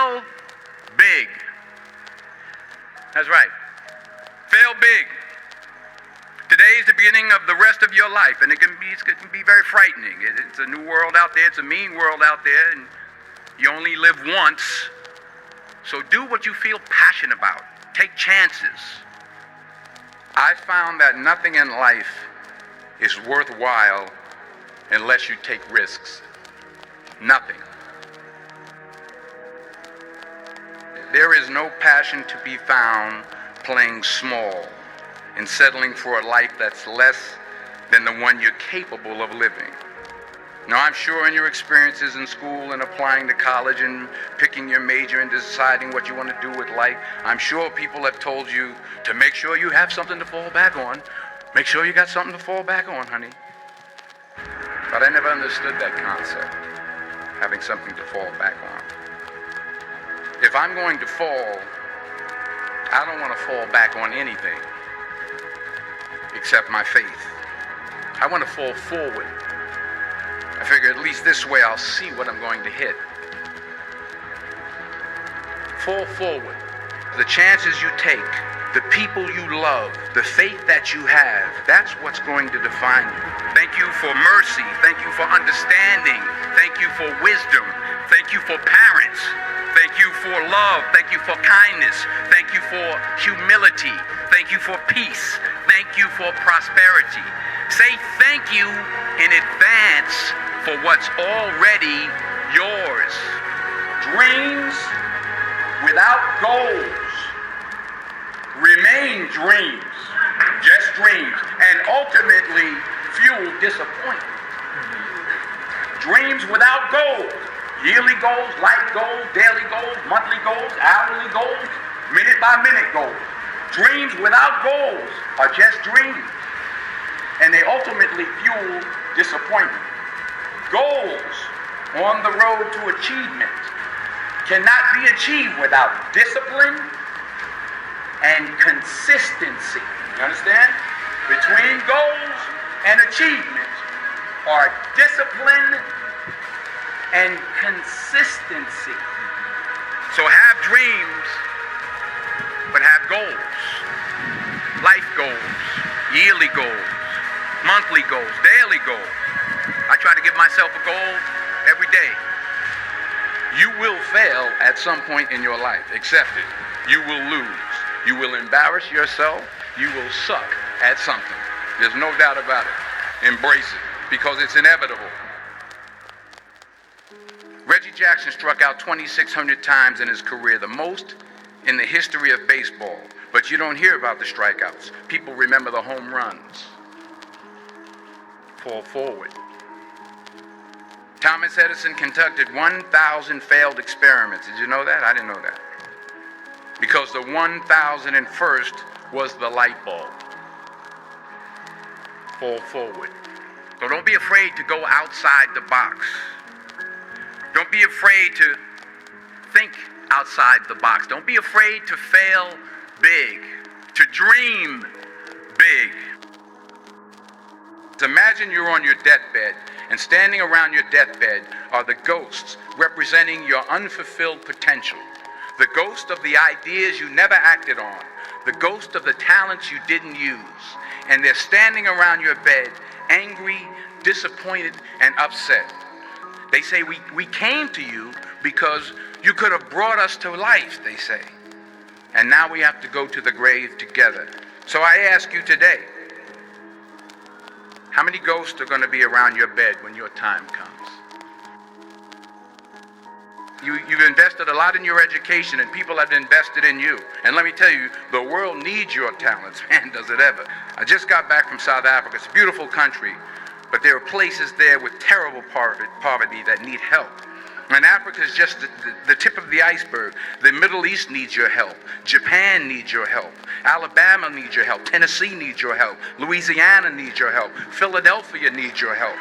Fail big. That's right. Fail big. Today is the beginning of the rest of your life, and it can be very frightening. It's a new world out there. It's a mean world out there, and you only live once. So do what you feel passionate about. Take chances. I found that nothing in life is worthwhile unless you take risks. Nothing. There is no passion to be found playing small and settling for a life that's less than the one you're capable of living. Now, I'm sure in your experiences in school and applying to college and picking your major and deciding what you want to do with life, I'm sure people have told you to make sure you have something to fall back on. Make sure you got something to fall back on, honey. But I never understood that concept, having something to fall back on. If I'm going to fall, I don't want to fall back on anything except my faith. I want to fall forward. I figure at least this way I'll see what I'm going to hit. Fall forward. The chances you take, the people you love, the faith that you have, that's what's going to define you. Thank you for mercy. Thank you for understanding. Thank you for wisdom. Thank you for parents. Thank you for love. Thank you for kindness. Thank you for humility. Thank you for peace. Thank you for prosperity. Say thank you in advance for what's already yours. Dreams without goals remain dreams, just dreams, and ultimately fuel disappointment. Dreams without goals, yearly goals, life goals, daily goals, monthly goals, hourly goals, minute by minute goals. Dreams without goals are just dreams, and they ultimately fuel disappointment. Goals on the road to achievement cannot be achieved without discipline and consistency. You understand? Between goals and achievement are discipline and consistency. So have dreams, but have goals. Life goals, yearly goals, monthly goals, daily goals. I try to give myself a goal every day. You will fail at some point in your life. Accept it. You will lose. You will embarrass yourself. You will suck at something. There's no doubt about it. Embrace it, because it's inevitable. Reggie Jackson struck out 2,600 times in his career, the most in the history of baseball. But you don't hear about the strikeouts. People remember the home runs. Fall forward. Thomas Edison conducted 1,000 failed experiments. Did you know that? I didn't know that. Because the 1,001st was the light bulb. Fall forward. So don't be afraid to go outside the box. Don't be afraid to think outside the box. Don't be afraid to fail big, to dream big. Imagine you're on your deathbed, and standing around your deathbed are the ghosts representing your unfulfilled potential. The ghost of the ideas you never acted on. The ghost of the talents you didn't use. And they're standing around your bed, angry, disappointed, and upset. They say, we came to you because you could have brought us to life, they say. And now we have to go to the grave together. So I ask you today, how many ghosts are going to be around your bed when your time comes? You've invested a lot in your education, and people have invested in you. And let me tell you, the world needs your talents. Man, does it ever. I just got back from South Africa. It's a beautiful country, but there are places there with terrible poverty that need help. And Africa is just the tip of the iceberg. The Middle East needs your help. Japan needs your help. Alabama needs your help. Tennessee needs your help. Louisiana needs your help. Philadelphia needs your help.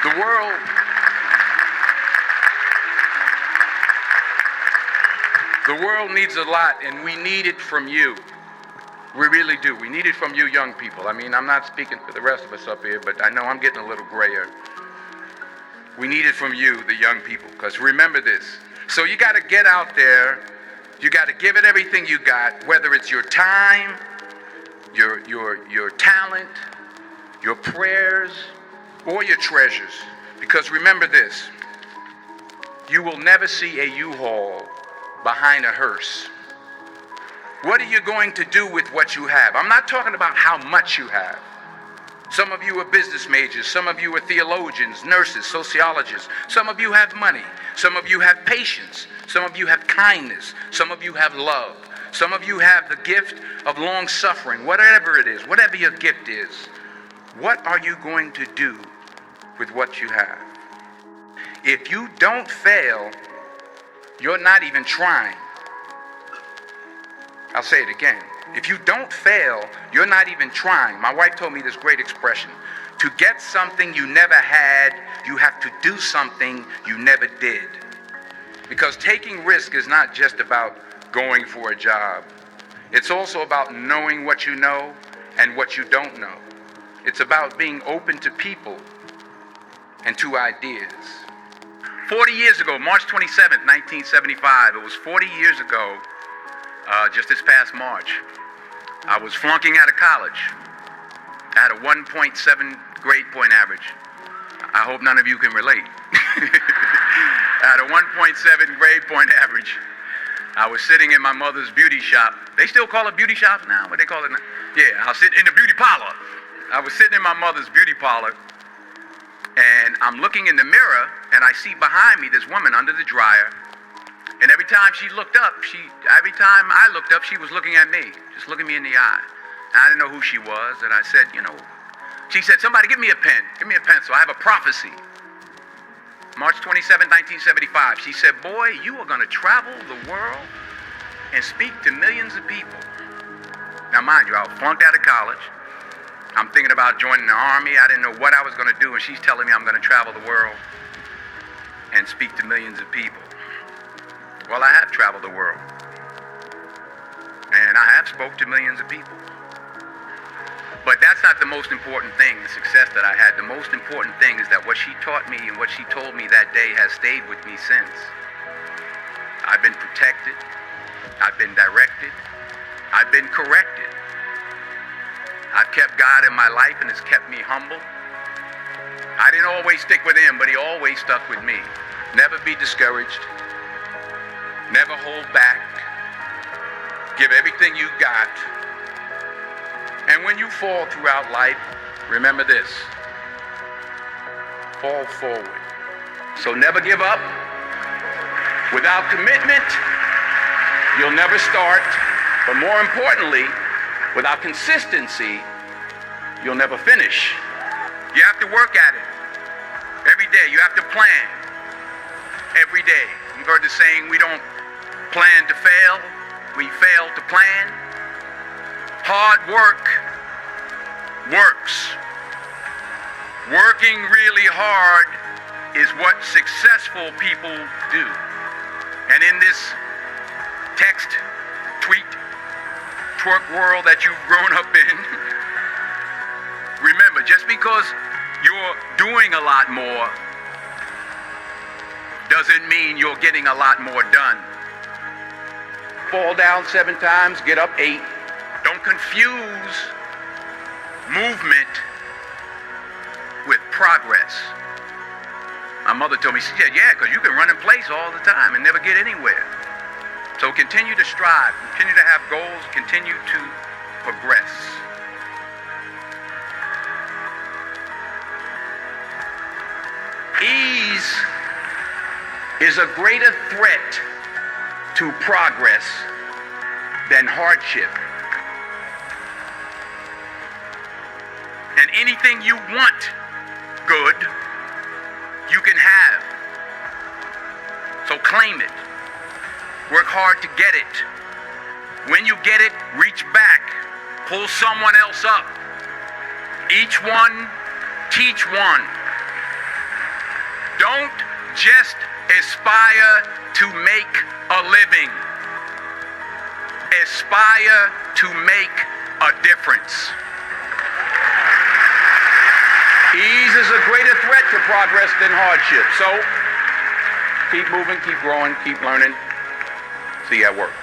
The world needs a lot, and we need it from you. We really do. We need it from you young people. I mean, I'm not speaking for the rest of us up here, but I know I'm getting a little grayer. We need it from you, the young people, because remember this. So you got to get out there. You got to give it everything you got, whether it's your time, your talent, your prayers, or your treasures. Because remember this, you will never see a U-Haul behind a hearse. What are you going to do with what you have? I'm not talking about how much you have. Some of you are business majors. Some of you are theologians, nurses, sociologists. Some of you have money. Some of you have patience. Some of you have kindness. Some of you have love. Some of you have the gift of long suffering. Whatever it is, whatever your gift is, what are you going to do with what you have? If you don't fail, you're not even trying. I'll say it again. If you don't fail, you're not even trying. My wife told me this great expression. To get something you never had, you have to do something you never did. Because taking risk is not just about going for a job. It's also about knowing what you know and what you don't know. It's about being open to people and to ideas. 40 years ago, March 27th, 1975, it was 40 years ago, just this past March, I was flunking out of college. I had a 1.7 grade point average. I hope none of you can relate. I had a 1.7 grade point average. I was sitting in my mother's beauty shop. They still call it beauty shops now? What they call it now? Yeah, I was sitting in the beauty parlor. I was sitting in my mother's beauty parlor, and I'm looking in the mirror, and I see behind me this woman under the dryer. And every time she looked up, every time I looked up, she was looking at me, just looking me in the eye. And I didn't know who she was, and I said, she said, somebody give me a pen, give me a pencil, I have a prophecy. March 27, 1975, she said, boy, you are gonna travel the world and speak to millions of people. Now mind you, I was flunked out of college. I'm thinking about joining the army. I didn't know what I was gonna do, and she's telling me I'm gonna travel the world and speak to millions of people. Well, I have traveled the world, and I have spoke to millions of people. But that's not the most important thing, the success that I had. The most important thing is that what she taught me and what she told me that day has stayed with me since. I've been protected. I've been directed. I've been corrected. I've kept God in my life, and it's kept me humble. I didn't always stick with him, but he always stuck with me. Never be discouraged. Never hold back. Give everything you got. And when you fall throughout life, remember this. Fall forward. So never give up. Without commitment, you'll never start. But more importantly, without consistency, you'll never finish. You have to work at it. Every day, you have to plan. Every day. You've heard the saying, we don't plan to fail, we fail to plan. Hard work works. Working really hard is what successful people do. And in this text, tweet, twerk world that you've grown up in, remember, just because you're doing a lot more doesn't mean you're getting a lot more done. Fall down 7 times, get up 8. Don't confuse movement with progress. My mother told me, she said, yeah, because you can run in place all the time and never get anywhere. So continue to strive, continue to have goals, continue to progress. Ease is a greater threat to progress than hardship. And anything you want good, you can have. So claim it. Work hard to get it. When you get it, reach back. Pull someone else up. Each one, teach one. Don't just aspire to make a living. Aspire to make a difference. Ease is a greater threat to progress than hardship. So keep moving, keep growing, keep learning. See you at work.